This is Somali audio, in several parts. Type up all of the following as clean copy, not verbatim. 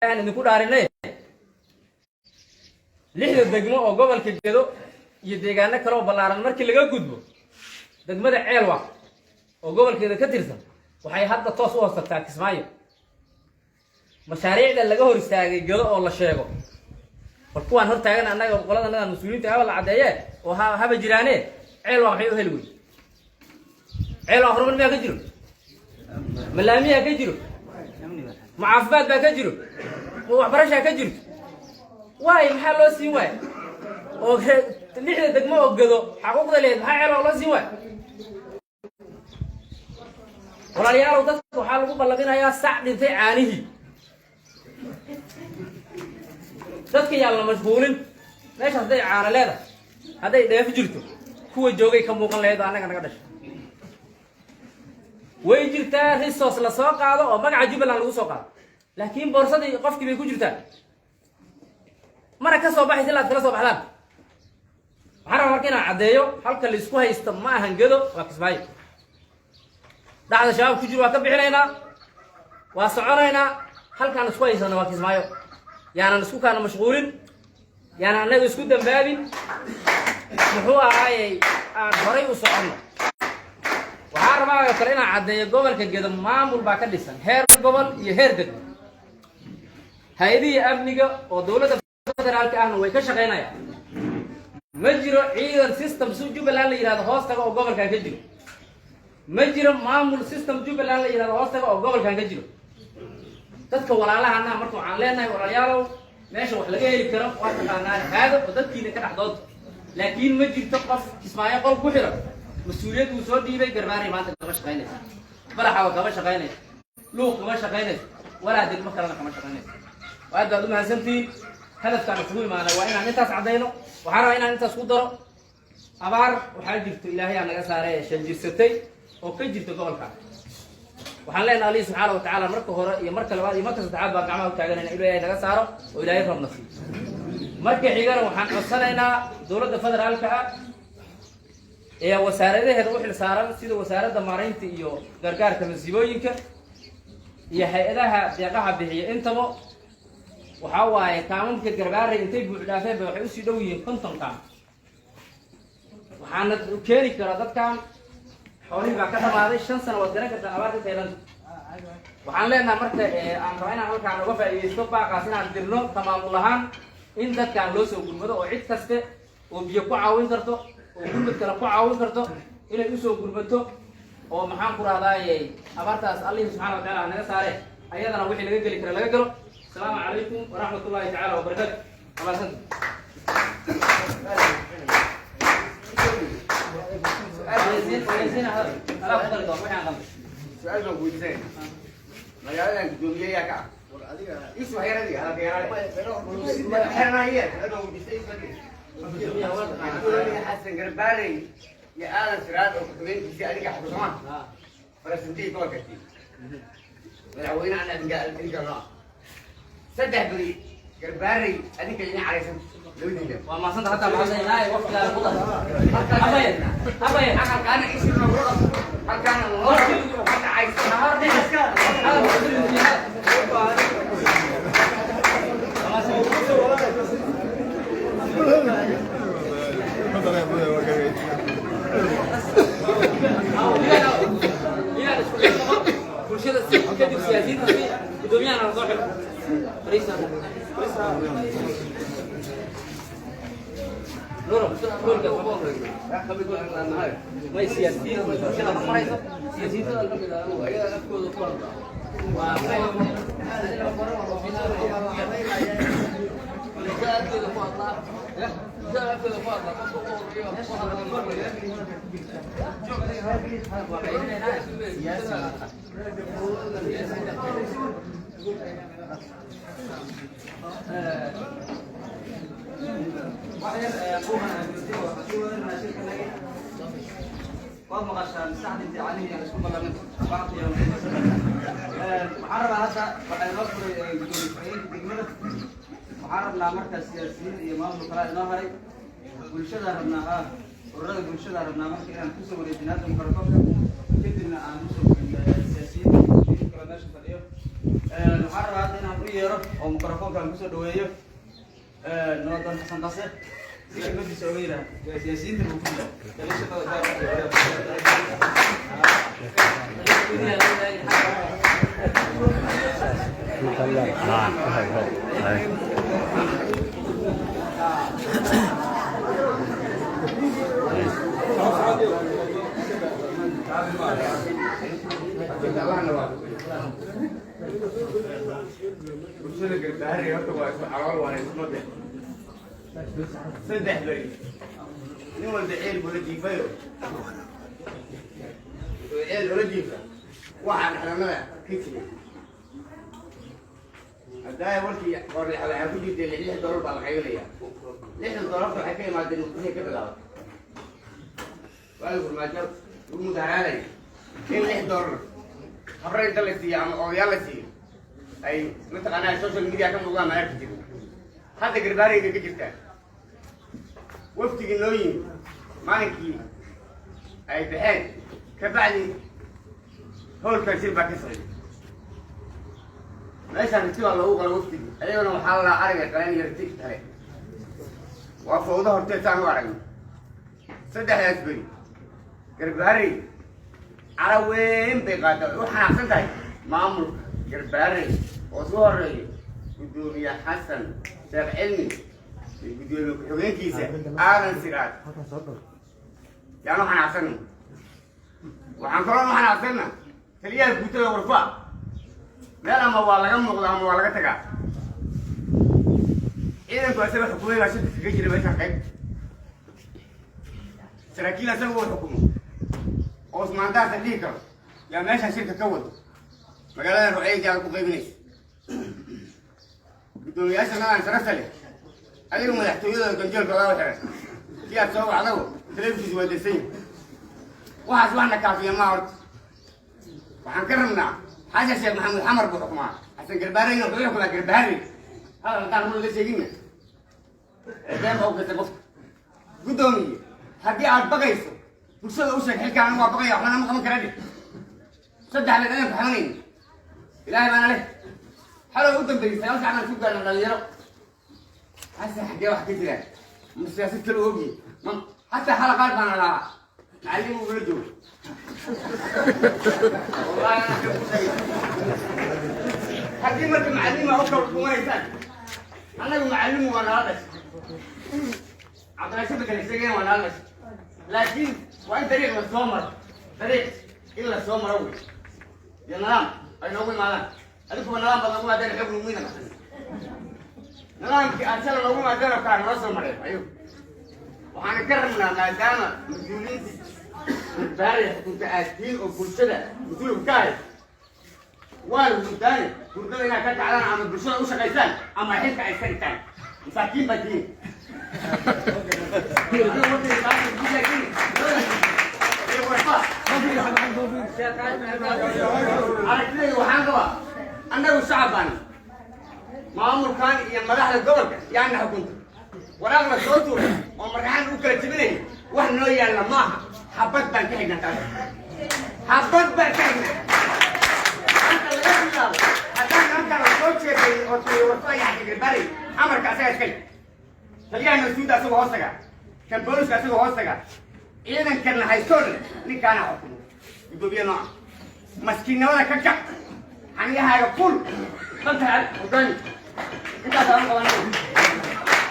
يعني نقول عارناه ليه الدجمة أو قبل كده يديجانا كلام بلارن مركي اللي جاكودبو دجمة ده عيلوا أو قبل كده كتيرسا وحي حتى تصور ستاك اسمعي مشاريع اللي جوه رسالة جلو ولا شيء فالكوان هر تاجنا أنا قلنا أنا المسؤولين تاعوا العداية وها بجيرانه عيلوا وحيو هلوي عيلوا هرب من ما كجرو ملامي كجرو معافبات بكجرو وعبرشة كجرو واي محل لو واي oo lixda degmo oo gado xaquuqda leed maxay ceel oo la sii waay walaalayaal dadku waxa lagu ballaqinayaa sac dhintay caanihi dadka yaa la mashquulin meesha haday caana leedahay haday dheef jirto kuwa joogay ka muuqan leedo anaga naga dhashay way jirtaa resource la soo qaado oo magaca Jubbaland lagu soo qaado laakiin boorsadii qofkii bay ku jirtaa mara ka soo baxay ilaa kala soo baxdaan waxaan markina cadeeyo halka la isku haysto ma ahan gado waa kismaayo dhaxda shabaab ku jiro waa ka bixinaynaa waa soconaynaa halkaan isku haysano waa kismaayo yaana isku kaana mashquulin yaana anaga isku dambaabin muxuu ahaayay aan horay u socono waxaan rabaa kale inaan cadeeyo gobolka gado maamul baa ka dhisan heer gobol iyo heer degmo hay'adihii amniga oo dawladda federaalka ahna way ka shaqeynayaan مجرى عيد سيستم سو جبلان اللي هذا هوستك أو قبل كان كجرو مجرى معمول سيستم جبلان اللي هذا هوستك أو قبل كان كجرو تذكر ولا لا أنا مرتو علينا ولا يارو ماشي وحلاقيه الكرام واحد أنا هذا وذكي إنك أحضر لكن مجرى تقف اسمعي قل كحرة مسؤولية وسود دي بيجرباني ما أنت كمش قينة ولا حاول كمش قينة لو كمش قينة ولا هذه المكرنا كمش قينة وهذا دوم هسنتي هدف كان مسؤول معنا وإن أنت سعدينه وحنا إن أنت صدره أبار وحاجبت إلهي أنا جسارة شنجستي وكجبت قبل كان وحنا الله سبحانه وتعالى مركه هو يمرك الوادي مركز تعب جماعة وتعالى إلهي أنا جسارة وإلهي رب نصيب مركه حجر وحنا وصلنا دولة فدرال كا هي وسارة هذا روح السارة سيد وسارة دمارين تيجو درجار كمسيبوينك هي هيئتها دقها به أنت مو وحواي كامل كجرباري انتي بعدافع بحوس يدوي كنتم كام وحنا كيري كرادات كام حوالي بعد كده ما هذه الشمس أنا ودينا كده أبارك تيران وحنا لنا مرة عن رأينا هو كان وقف يستوبا قاسين عن درنو تمام اللهان إن ده كان لوس وقول ماذا وعيد كسته وبيقع عاون كرتو وكل كلام قع عاون كرتو إلى يوسف وقول ماذا ومحام كرا هذا أبارك أسأل الله سبحانه وتعالى أنا سارة أيضا أنا وحي لقى كلا لقى السلام عليكم ورحمة الله تعالى وبركاته. الله يسلمك. سؤال هذا. أنا أفضل دوام وين عندك؟ سؤال بقول زين. ما يعلم الدنيا يا كعب. اسمه هي هذه أنا كيان. حنا هي هذا هو بيستيقظ كذي. حسن قرباري يا آل سراد أو كتبين في سألك حفظان. فرسنتي كل كتير. وين أنا بنقال سدح بري قرباري هذيك اللي عايزين لودي وما صنت حتى بعد هنا وقت الوضع أبين كان اسمه الوضع كان الوضع حتى عايز نهار ده كل شيء كده سياسيين الدنيا أنا صاحب رئيسنا نورم كل كده خبي كل النهاية ما سياسيين كده هم رئيسنا سياسيين كده هو هي كل فرد قام غشان ساعد عليه يعني اسمه الله من بعض يوم محارب هذا وحنا نصر دقمنا محارب لا مركز سياسيين إمام القراء نهري والشدة ربناها والرد والشدة ربنا مركز أن تسوي الإجناد المكركبة كدنا عن نصر السياسيين كلا ناشط اليوم waxaan rabaa hadda inaan u yeero oo mikrofoonkaan kusoo dhaweeyo Nabadon Xasan Qase si kelmadiisa oga yidhaah siyaasiyiinta buu ku bulshada garbaari horta waa isku calool waana isma de saddex beri nin walba ceel bula jiifayo ceel loola jiifa waxaan xaramada ka jira haddaaya warkii qorlexda waxaa ku jirtay $6 baa la qaybinayaa $6 waxay ka imaadeen muqdishay ka bilaabay waagi farmaajo lagu mudaharaaday in $6 habre inta la siiyo ama odayaal la siiyo ay mataqaanaa social media ka muuqdaan ma arki jirin hadda garbaarayga ka jirtaa waftigii noo yimi maalinkii ay baxeen kabacdi howlkan shir baa ka socday meeshaan riti waa loogu qala waftigii ayagana waxaa la lahaa ariga qaleen iyo riti tahay waa fawdo horteed saan u aragno saddexdaas beri garbaaray cara weyn bay qaada u xanaaqsan tahay maamulka garbaarey oo soo horeeyo gudoomiye xasan sheekh cilmi iyo gudoomiye ku-xigeenkiisa aadan siraad yaanu xanaaqsanna waxaan kaloo nu xanaaqsanna taliyaha guutada warfaa meel ama waa laga muuqda ama waa laga tagaa ciidanku asaga xukumay baa shirka kaga jira meeshaan qayb saraakiil asaga uu xukumo oo ismaandaarta dhihi karo yaa meeshaan shirka ka wado magaalada ruceyga aad ku qaybinaysa gudoomiyaasha nadaan sharafta leh adiga madaxtooyada ganjeelka ogaa xiran si aad soo wacdago telefishiis waa desan yahay waxaas waxna kaafiya maa horta waxaan ka rabnaa xasan sheekh maxamuud xamar buu xukumaa xasan garbaareyna wuxuu xukumaa garbaarey hadal haddaan run laga sheegina been baa u gata qofka gudoomiye haddii aad baqayso bulshada u sheeg xilkaan anigu waa baqaya waxbana ma qaban kara dhig saddex leen adan ku xamanayna ilaahay baana leh xalow u dambeysay halka anaan ku gaarna dhalinyaro hase xaggee wax ka jiraan ma siyaasad kale oogiye ma hataa xalaqaad baana lahaa macallin ugala joogo wallahi anaa ka ku sheegay haddii marka macallima u kala dhumanaysaan annagu macallimu waa nala dhashay cabdiraashida kale sheegeen waa nala dhashay laakiin waa in dariiq la soo maro dariiq in la soo maro wey iyo nidaam ay noogu imaadaan adikuba nidaam baad noogu imaadeen xog nugmida nidaamkii aad shala noogu imaadeen oo kale nala soo mareen ayuu waxaana ka rabnaa maadaama mas-uuliyiinta garbaaraya xukunta aad tihiin oo bulshada mas-uulka ka ahay waa hurdaane hurdada inaad ka kacdaan ama bulshada u shaqaysaan ama xilka ay ka dhigtaan masaakiin baa tihiin aragtidayda waxaan qabaa annagu shacabaan maamulkan iyo madaxda gobolka yaana xukunta waraaq la soo tuuray oo markaxan u kala jebinaya wax noo yaalla maaha xabad baan ka xignaa taas xabad baan ka xignaa anta laga bilaabo haddaan nimankaan la soo jeeday oo tiyo warfaa yaxka garbaarey amarka asaga iskale taliyaha mas-uudda asagoo hoostaga kan booliska asagoo hoostaga ciidankanna haystoodhan ninkaana xukumo gudoomiye nooca maskiinnimada ka kac xaniyahaaga ful danta hogaani intaas aan qabanay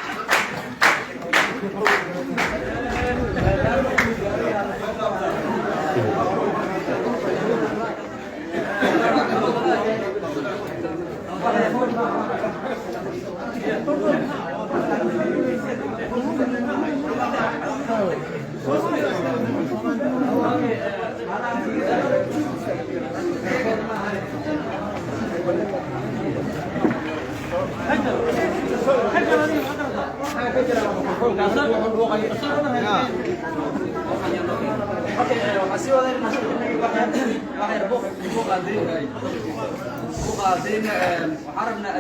وحرمنا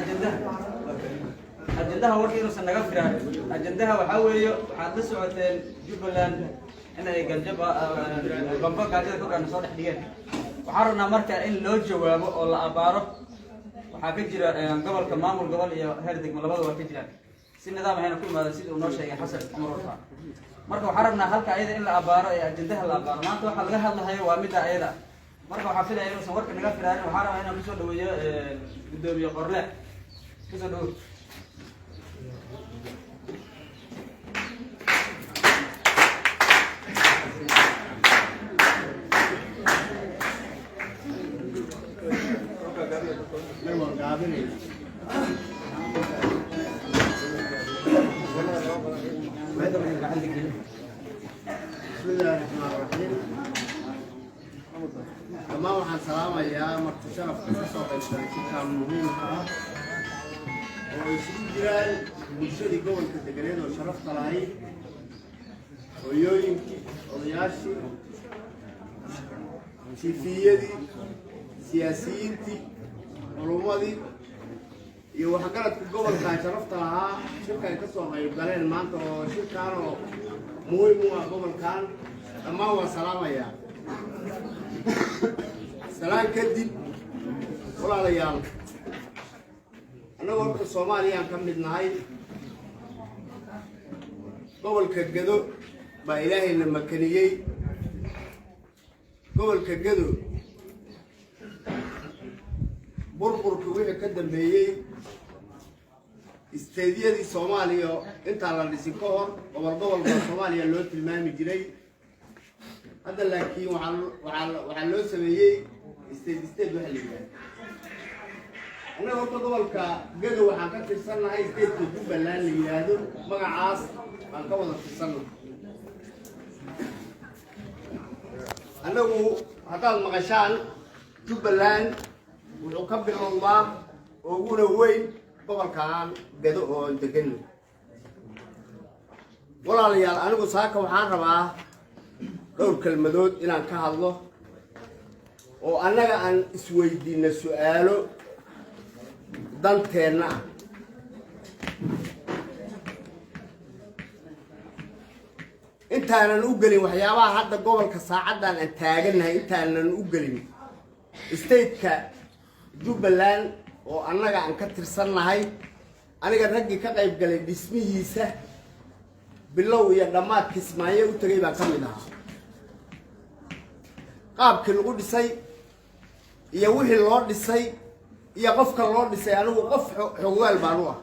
أجندها وركي نص نغفر أجندها وحاوي حدثوا عن جبلان أنا يجنب بنفق هذا كان صالح ديان وحرمنا مركا إن لو جواب ولا أبارة waxaa ka jira gobolka maamul gobol iyo heer degmo labada waa ka jiraan si nidaam ahayna ku imaada sida uu noo sheegay xasan cumar warfa marka waxaan rabnaa halka ayada in la abaaro ee ajendaha la abaaro maanta waxaa laga hadlahayo waa midda ayada marka waxaa filaya inuusan warka naga firaarin waxaa rabaa inaan kusoo dhaweeyo gudoomiye qorle kusoo dhawo تمام waxaan salaamayaa marti sharafka ka soo qaybgalay shirkaan muhiimka ah oo isugu jiraan bulshadii gobolka deganeed oo sharafta lahayd hooyooyinkii odayaashii siifiyadii siyaasiyiintii culumadii iyo waxgaradka gobolkan sharafta lahaa shirkan ka soo qaybgaleen maanta oo shirkaan oo muhiim u ah gobolkan dhammaan waan salaamayaa salaan kadib walaalayaal annagoo horta soomaaliyaan ka mid nahay gobolka gado baa ilaahayna makaniyey gobolka gado burburka wixii ka dambeeyey isteediyadii soomaaliya intaan la dhisin ka hor gobol baa soomaaliya loo tilmaami jiray hadda laakiin waxaa loo sameeyey isteed waxa la yidhaahdo annaga horta gobolka gado waxaan ka tirsannahay isteedka jubbaland la yidhaahdo magacaas baan ka wada tirsannahay annagu haddaad maqashaan jubbaland wuxuu ka bilowdaa uguna weyn gobolkan gado oo degan walaalayaal anigu saaka waxaan rabaa dhowr kelmadood inaan ka hadlo oo annaga aan isweydiino su'aalo danteenna ah intaanan u gelin waxyaabaha hadda gobolka saacaddan aan taagannahay intaanan u gelin stateka jubbaland oo annaga aan ka tirsannahay aniga raggii ka qayb galay dhismihiisa bilow iyo dhammaad kismaayo u tegay baan ka mid ahaa qaabkii lagu dhisay iyo wixii loo dhisay iyo qofka loo dhisay anigu qof xogaal baan u ah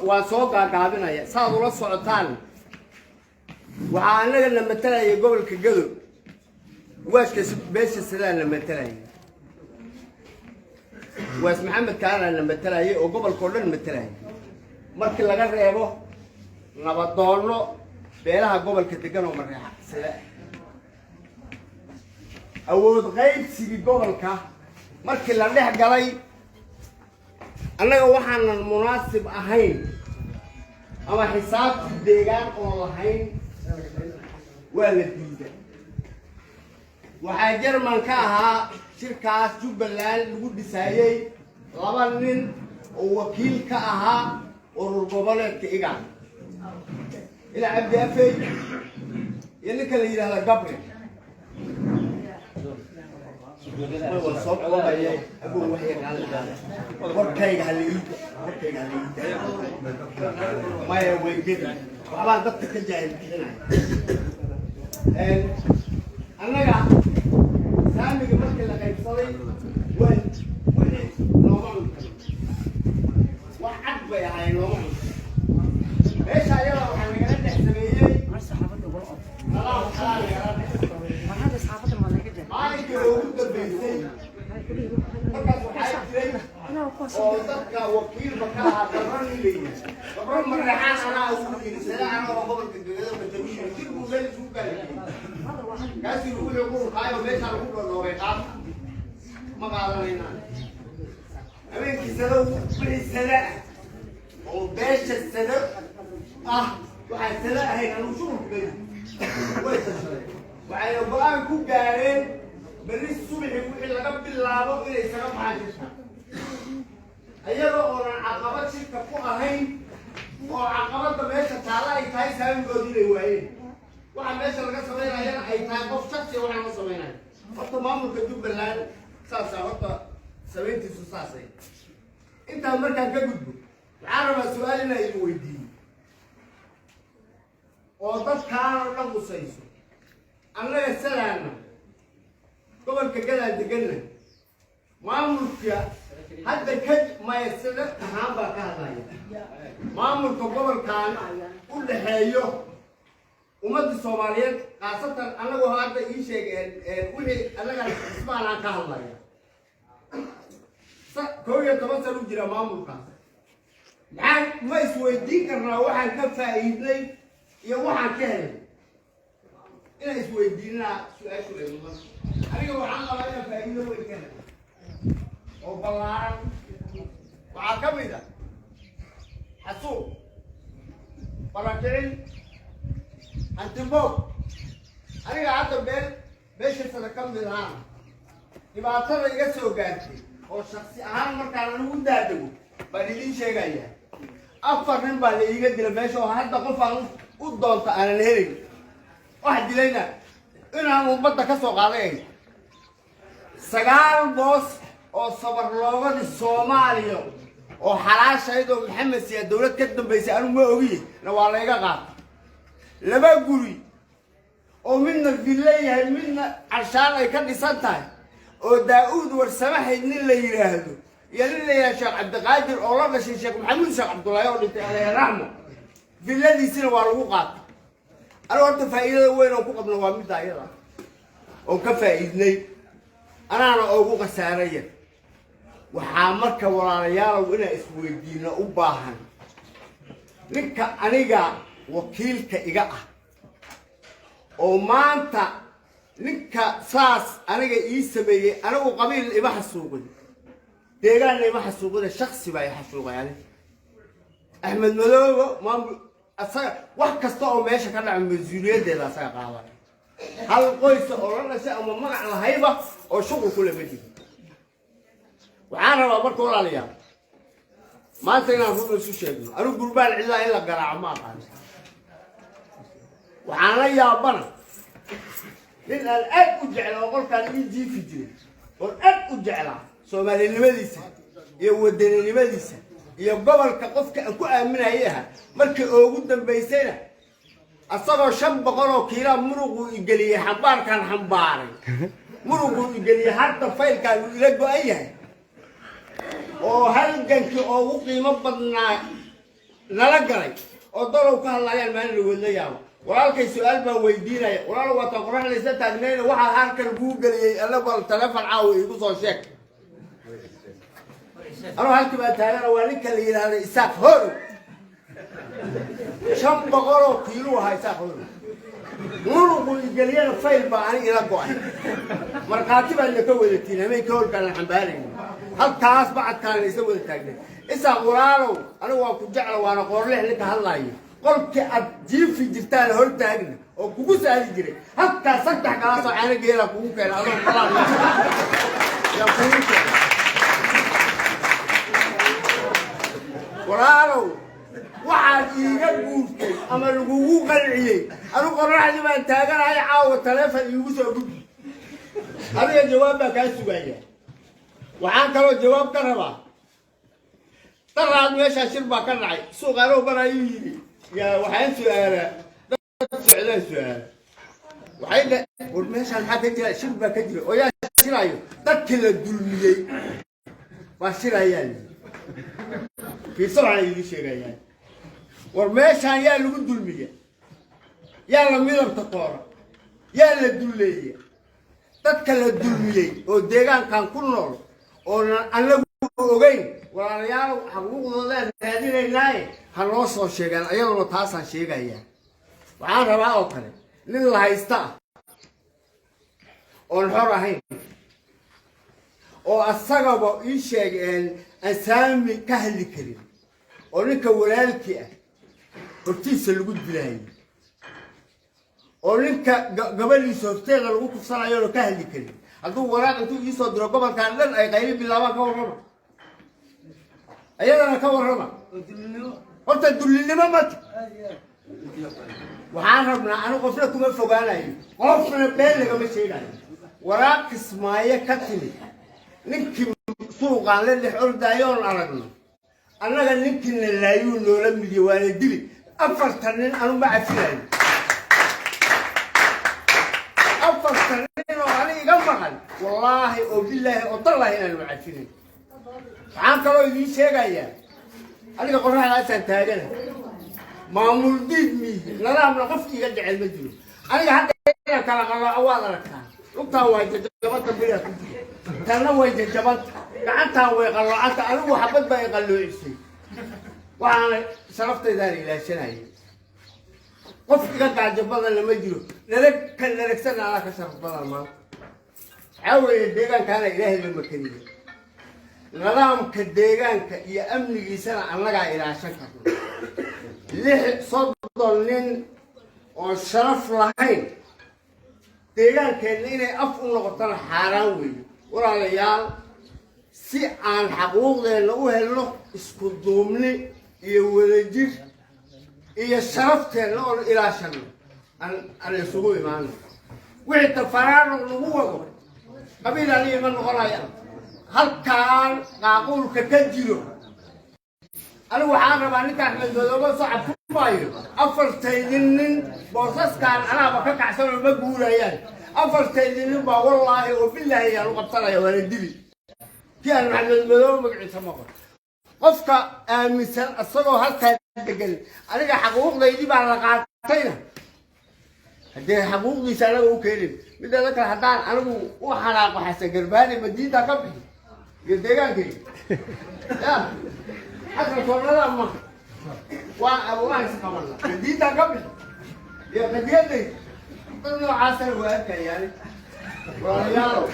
waan soo gaagaabinaya saad ula socotaan waxaa annagana matalaya gobolka gado waashka beesha sidaana matalaya waas maxamed kaanana matalayay oo gobolka oo dhan matalaya markii laga reebo nabadoonno beelaha gobolka degan oo mareexa sida awood qaybsigii gobolka markii la dhex galay annaga waxaanan munaasib ahayn ama xisaabtii deegaan oo lahayn waa la diiday waxaa jerman ka ahaa shirkaas jubbaland lagu dhisaayey 2 nin oo wakiil ka ahaa urur goboleedka igaan إلى عبد أفي يلي كان يجي هذا قبل والصوت والله يا أبو وحي قال وركيج هاللي وركيج هاللي ما يوين كده وعبان ضبط الجاهل أنا قاعد سامي قبل كل قيد صلي وين نومان واحد بيا هاي نومان ايش هيا وحنا قاعدين نحسبيه ما صحافته بلقط ما هذا صحافته ما لقيته ما يقدروا يدبسوا انا وكيل بكاها درني لي قبل مره حان انا اقول سلام انا وقبل كده بتمشي تجيبوا زي شو قال كاسي يقول هاي وليش اقول له بيقام ما قال لنا امين كسلو بالسلام وباش السلام waxay sala ahayn anu shuruubay way tashay waxay go'aan ku gaareen bari subaxii wixii laga bilaabo inay saga baxaan ayagoo oo caqabad shirka ku ahayn oo caqabada meesha taala ay tahay saamigoodii ay waayeen waxa meesha laga sameeyay ay tahay qof shakhsi waxa la sameeyay horta maamulka jubbaland saasaa horta sabayntiisu saasay intaan markaan ka gudbo waxaan rabaa su-aal inaa idin weydiiyo oo dadkaana dhan qusayso annaga salaana gobolka gadaan deganna maamulka hadda ka maysada ahaan baa ka hadlaya maamulka gobolkan u dhaxeeyo ummadda Soomaaliyeed qaasatan anagu hadda ii sheegeen wixii anaga isbaalaan ka hadlaya kooyo toban sano u jira maamulkaas maxaan ma isweydiin karnaa waxaan ka faa'iidnay iyo waxaan ka helay inaan isweydiinaa su-aashu eemuman aniga waxaan qabaa inaan faa'iido weyn ka helay oo ballaaran waxaa ka mid ah xasuuq barakicin antiboog aniga hadda beesha sana ka mid ahaan dhibaatada iga soo gaartay oo shaksi ahaan markaan anigu daadego baan idiin sheegaya 4 nin baa la iiga dila meesha oo hadda qof aan u doonto aanan helin wax dilayna inaan ummadda ka soo qaaday 9 boos oo sabar loogadi Soomaaliya oo xalaashayd oo Maxamed Siyaad dawlad ka dambeysay anu ma ogiye na waa la iga qaatay laba guri oo midna villayahay midna carshaan ay ka dhisan tahay oo Daawud warsamahayd nin la yiraahdo iyo nin la yiraahdo Sheekh Cabdiqaadir oo la dhashay Sheekh Maxamed Sheekh Cabdullaahi oo dhintay Alle raxmo villadiisina waa lagu qaatay ana horta faa'iidada weyn oo ku qabno waa mid ayada oo ka faa'iidnay anaana ugu qasaaraya waxaa marka walaalayaal inaa isweydiino u baahan ninka aniga wakiilka iga ah oo maanta ninka saas aniga ii sameeyay anigu qabiil ima xasuuqin deegaan ima xasuuqin shakhsi baa i xasuuqay Ahmed Madoobe maamul asaga wax kasta oo meesha ka dhaca mas'uuliyadeeda asaga qaaday hal qoys oo la dhashay ama magac lahayba oo shuqul ku leeyahay waxaan rabaa marka walaalayaal maanta inaan ruuxa isu sheegno anigu gurbaan cidla in la garaaco ma aqaan waxaan la yaabana nin aan aad u jeclaa qolkaan ii jiifi jiray oo aad u jeclaa Soomaalinimadiisa iyo wadaninimadiisa iyo gobolka qofka aan ku aaminayay markii ugu dambeysayna asagoo 500 kiilo muruq u igeliyay xambaarkan xambaaray muruq u igeliyay hadda faylkaan ila go'ay yahay oo halganki oo ugu qiimo badnaa nala galay oo dalow ka hadlayaan maalin lagu leeyahay walaalkay su'aal baan weydiinaya walaal waa taqraxlaysa taagnayna waxa halkan ugu galiyay alla telefoon caawi igu soo sheeg أنا هالك بتاعنا وانك اللي هذا إساق هرو شاب بقرو كيلو هاي إساق هرو نورو الجليل فايل بعاني إلى قاعد مركاتي بقى اللي كول التين هم يكول كان الحنبالي هل كاس بعد كان يسوي التاجر إساق غرارو أنا واقف جعل وأنا قرله لك هاللاي قلت أجيب في جتان هول تاجر أو كوكوس هذي جري حتى صدق كاس عينك جيلا كوكو كان الله طلع يا كوكو walaalow waxaad iiga guurtay ama lagugu qalciyay anu qorraxdii baan taaganahay caawa telefoon iigu soo gudbi adiga jawaab baa kaa sugaya waxaan kaloo jawaab ka rabaa daraad meeshaa shir baa ka dhacay suuqaanow barayuu yidhi yaa waxaan su'aalaa dad socdaan su'aala waxay dhe war meeshaan maxaa ka jira shir baa ka jira oo yaa shiraayo dadkii la dulmiyey waa shirayaan في صراحة يشير يعني ورماشان يا اللي قد المية يا اللي ميلر تطورة يا اللي الدولية تتكلم الدولية والديغان كان كل نور وأنا أقول وأنا يا حقوق الله هذه الناي هنوصل شيئا أيضا نتحصل شيئا يعني وعارف ما أقول لله يستع والحرة هين والصعب يشيء أسامي كهل كريم ونك ولالك قرتيس اللي قد بلاي ونك قبل يسوفتي غير وقف صنع يورو كهل كريم أقول وراك أنتو يسود رقبا كان لن أي غيري بالله ما كور ربا أيضا أنا كور ربا قلت الدليل ما مات وعارفنا أنا قفلكم الفوقانا قفلنا بين لك مش هنا waraaq Kismaayo ka timid ninkii suuqaan la dhex ordayoon aragno annaga ninkiina laayuu noola midiyey waana dili 4 nin anu ma cafilayo 4 nin oo aniga maqan wallaahi oo billaahi oo tallahi inaan ma cafinayn waxaan kaloo idiin sheegayaa aniga qorraxdaasaan taagana maamul diid miyi nadaamna qofkiiga jecel ma jiro aniga hadda inaan kala qalooco waad aragtaa lugtaan waa jajabanta bilaa ku jiro tanna way jajabanta gacantaan way qalloocanta anigu xabad baa i qalloocisay waxaana sharaftaydaana ilaashanayay qof iga gaajabada lama jiro dharagsan anaa ka sharaf badan maanta waxaa weeye deegaankaana ilaahay la makaniyo nidaamka deegaanka iyo amnigiisana annagaa ilaashan karno 6 nin oo sharaf lahayn deegaankeenna inay af u noqotana xaaraan weeye walaalayaal si aan xaquuqdeenna u helno isku duubni iyo wadajir iyo sharafteenna oon ilaashano aan isugu imaano wixii tafaraano lagu wado qabiil aniga ma noqonaya halkaan qaaquulka ka jiro anigu waxaan rabaa ninkaan Axmed Madoobe sacab ku maayo 4 nin boosaskaan anaaba ka kacsan oo ma guurayaan 4 nin baa wallaahi oo billaahi aan u qabsanaya waana dili كان محمد مدوم مقعد سماقه قفك مثال الصلاة هالكا دقل أنا حقوق ذي بعد قاعدتين هدي حقوق مثال وكيلين بدي ذكر حتى أنا وحنا وحسن قرباني مدينة قبل قديان كي يا حتى صورنا ما وأنا سكملنا مدينة قبل يا قديان لي طلعوا عسل وأكل يعني والله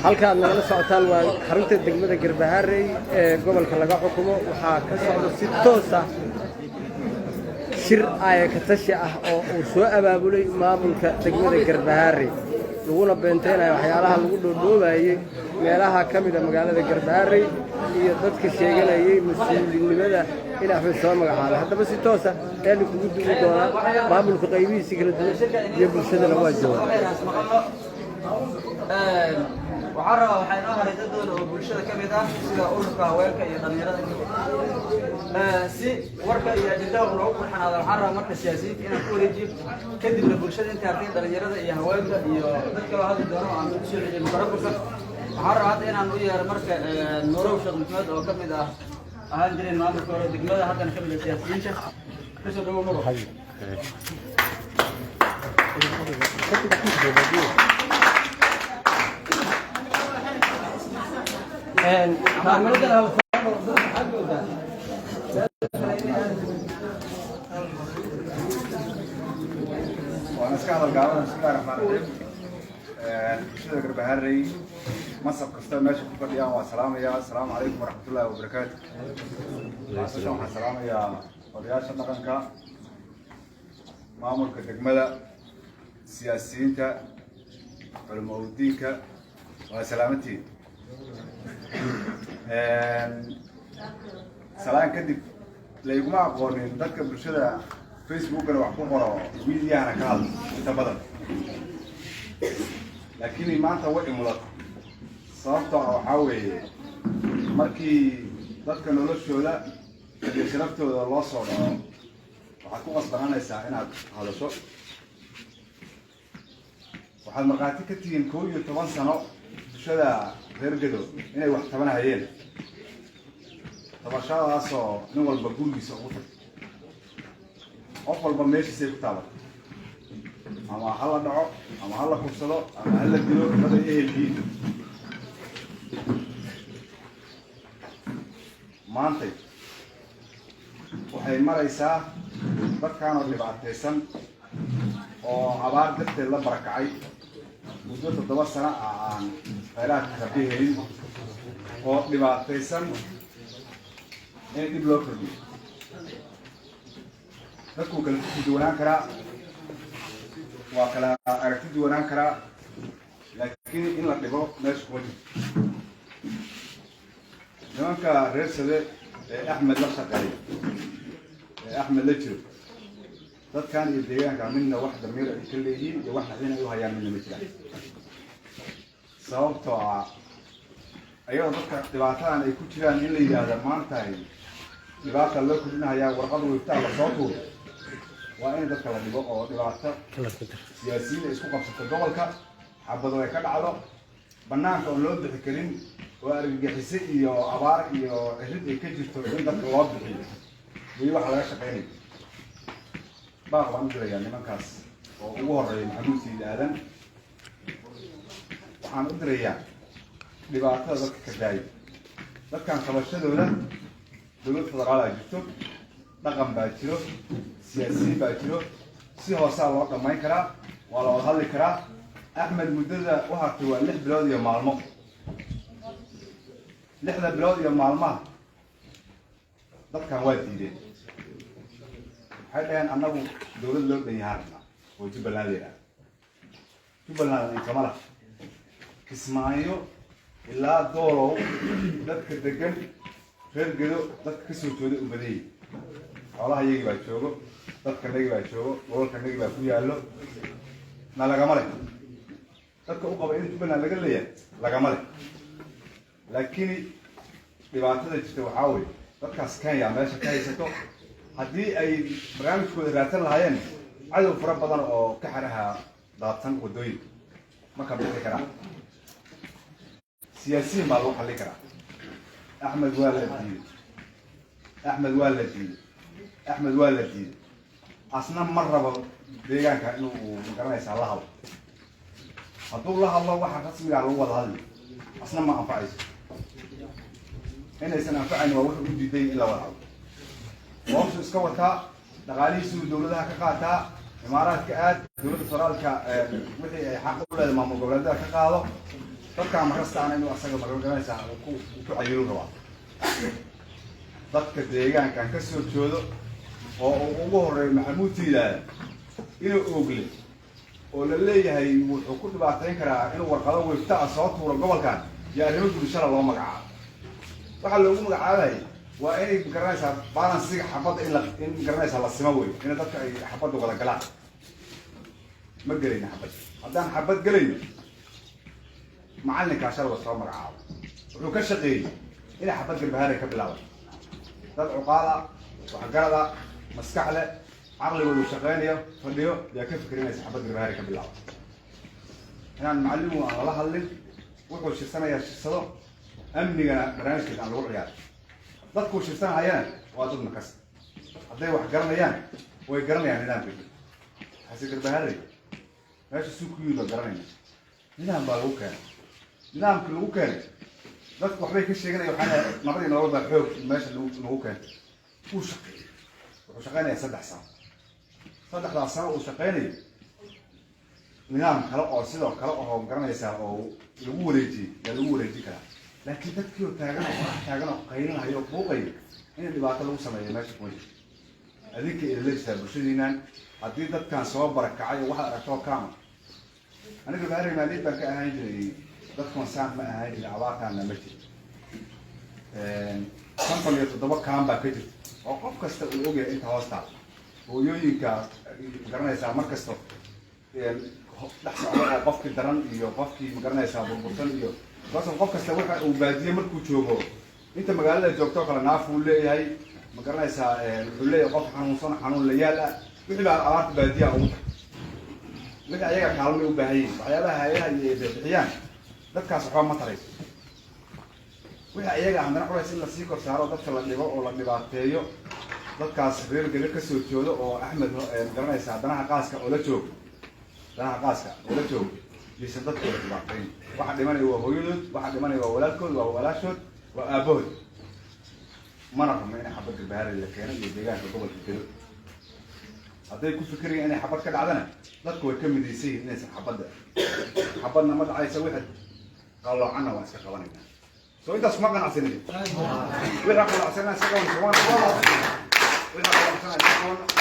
halka nagala socotaan waa xarunta degmada Garbaharey ee gobolka laga xukumo waxaa ka socda si toos ah shir ay ka tashi ah oo uu soo abaabulay maamulka degmada Garbaharey laguna beenteenayo waxyaalaha lagu dhoodhoobayay meelaha kamid ah magaalada Garbaharey iyo dadka sheeganayay mas'uuliyadda in ay soo magacaabay haddaba si toos ah ee lagu duubi doona maamulka qaybihiisa kala duwan iyo bulshada la waajibo waxaan rabaa waxay noo haray dad badan oo bulshada ka mid ah sida ururka haweenka iyo dhalinyarada si warka iyo ajendaha uu ugu xanaado waxaan rabaa marka siyaasiyiinta inaan ku wareejiyo kadibna bulshada inta arday dhalinyarada iyo haweenka iyo dadka loo hadli doono aan u sheegay microfonka waxaan rabaa hadda inaan u yeero marka Nuurow Sheekh Maxamed oo ka mid ah ahaan jiray maamulka hore degmada haddana ka mid ah siyaasiyiinta kasoo dhawo Nuurow وأنا أسكال القاعدة بسم الله الرحمن الرحيم. شو Garbaharey مصر كستان ماشي كفر اليوم والسلام يا السلام عليكم ورحمة الله وبركاته. السلام يا ورياش النقنكا مامور كدقمدة سياسيين تا والمودين كا وسلامتي. سلام كدب لا يجمع قرنين ذاك برشلة فيسبوك أنا وحكم ورا ميديا أنا كهذا أنت بدل لكني ما أنت وقت ملط صارت أو حاوي مركي ذاك نولش ولا اللي شرفته الله صار وحكم أصلا أنا ساعين هذا شو وحد مرقاتي كتير كوي طبعا سنة برشلة غير جدو هنا واحد ثمانية هيين طبعا شاء أصلا نقول بقول بيسقطه أفضل بمشي سيف تابع أما هلا دعو أما هلا كوسلو أما هلا دلو هذا إيه الجيل ما أنت وحي مرة يسا بكانوا اللي بعد تيسن وعبار دكت الله بركعي وجود الدواء سنة عن خيرات كبيرين واللي بعد تيسن إيه دي بلوكر دي dadku kala duwanaan karaa waa kala aragti duwanaan karaa laakiin in la dhigo meesha kuma jirto nimanka reer sade ee axmed la shaqeeya ee axmed la jiro dadkan iyo deegaanka midna wax damiir ay ka leeyihiin iyo wax naxdin ay u hayaan midna ma jiraan sababtoo ah ayadoo dadka dhibaatadan ay ku jiraan in la yidhaahda maanta dhibaata loo kordhinahayaa warqad wiiftaa la soo tuuro waa in dadka la dhigo oo dhibaato siyaasiyiin ay isku qabsato gobolka xabado ay ka dhacdo banaanka oon loo bixi karin oo argagixise iyo abaar iyo cirid ay ka jirto in dadka loo bixiyo weli waxa laga shaqeynaya baaq baan u dirayaa nimankaas oo ugu horeeya maxamuud sayid aadan waxaan u dirayaa dhibaatada dadka ka daayo dadkan qabashadooda dowlad federaalaa jirto dhaqan baa jiro siyaasiyiin baa jiro si hoosaa loo dhammayn karaa waa la wada hadli karaa axmed muddada u hartay waa 6 bilood iyo maalmo 6 bilood iyo maalmaha dadkan waa diideen waxay dhaheen annagu dowlad loo dhan yahaan rabnaa oo jubbaland leedahay jubbaland inkama lah kismaayo ilaa doolow dadka degan reer gedo dadka ka soo jooda u badeeyay xoolaha iyagii baa joogo dadka nagi baa joogo gobolka nagi baa ku yaallo na lagama leh dadka u qaba in jubbaland laga leeyahay lagama leh laakiin dhibaatada jirta waxaa weeye dadkaas kenya meesha ka haysato haddii ay barnaamijkooda raadsan lahaayeen cadow fara badan oo ka xaraha daadsan waddooyinka ma ka bixi karaa siyaasiyiin baa lagu xallin karaa axmed waa la diiday axmed waa la diiday axmed waa la diiday asna ma rabo deegaanka inuu magaranaysaa la hadlo hadduu la hadlo waxa rasmigaa lagu wada hadli asna ma anfacayso inaysan anfacayn waa wuxuu u diiday in la wada hadlo وأمشي إسكوتها دقاليس ودولتها كقاتها إمارات كأد دولة فرالك وحي حق ولا ما مقولة كقاضو فكان مرست عن إنه أصلا مقولة ساعة وكعيرون روا ضد كديجان كان كسر جودو ووهر محمود تيلا إنه أوجلي وللي هي وكل بعدين كرا إنه ورقة ويفتح صوت ورقبل كان يعني يقول إن شاء الله ما قعد وحلو يقوم قعد وإني مقرنيسها بالانسيga xabad in maqarnaysa la sima way in dadka ay xabad wada galaan ma galayna xabad haddaan xabad galayno macallinka ashar soo magacaabo wuxuu ka shaqeeyay in xabad garbahaare ka bilaabo dad cuqaala wax garada maskax leh aqligoodu shaqeynayo fadhiyo yaa ka fikrinaysa xabad garbahaare ka bilaabo inaan macallimu aan la hadlin wuxuu shirsanaya shirsado amnigana barnaamijkiisa aan lagu ciyaaro dadku shirsan hayaan waa dad makas hadday wax garanayaan way garanayaan nidaamka xasi garbaharay meesha suuqiyada garanayna nidaam baa lagu keenay nidaamka lagu keenay dadku waxbay ka sheeganayaan waxaan nabadii nolol baa xoog meesha lagu keenay uu shaqeeyay wuxuu shaqeynayaa 3 sano 3 sano uu shaqeynayay nidaam kale oo sidoo kale oo garanaysaa oo lagu wareejin karaa laakiin dadkii oo taagan oo qaylinayo buuqay in dhibaato lagu sameeyo meesha ku jira adinka ilaalisa bulshadiinaan haddii dadkan soo barakacay waxa aragto kaama aniga baaray maalid baan ka ahaan jiray dadkan saan ma ahaan jiray abaartaana ma jiro konton iyo 7 kaan baa ka jirta oo qof kasta uu ogyahay inta hoosta hooyooyinka garanaysaa mar kasta dhax socdo oo qofkii daran iyo qofkii magaranaysaa burbursan iyo بس القف كستوحى وبادية مركو تشوفه أنت مقالة جوكتو كلا نافو اللي هي مقالة يسا اللي قف حنون صنع حنون ليالا وحنا عارف بادية أو لك أيها كلامي وبهاي عيالها هي بحيان ده كاسحوان مطري وحنا أيها عندنا حوالي سنة سيكور سعره ده كلا اللي بقى ولا اللي بعتيه ده كاسفير قدر كسر تشوفه أو أحمد مقالة يسا دنا قاسك ولا تشوف دنا قاسك ولا تشوف يسدد كل بعضين واحد يمني هو هيولد واحد يمني هو ولادكم وهو ولاشود وأبوه مرة من حبة البهار اللي كانت يديها في قبل الكلو هذا يكون فكري أنا حبة كذا عدنا لا تكون كم ديسي الناس حبنا ما دعي يسوي واحد قالوا عنا واسك قوانين سو إذا سمعنا عسني وإذا قالوا عسنا سكون سوان وإذا قالوا عسنا سكون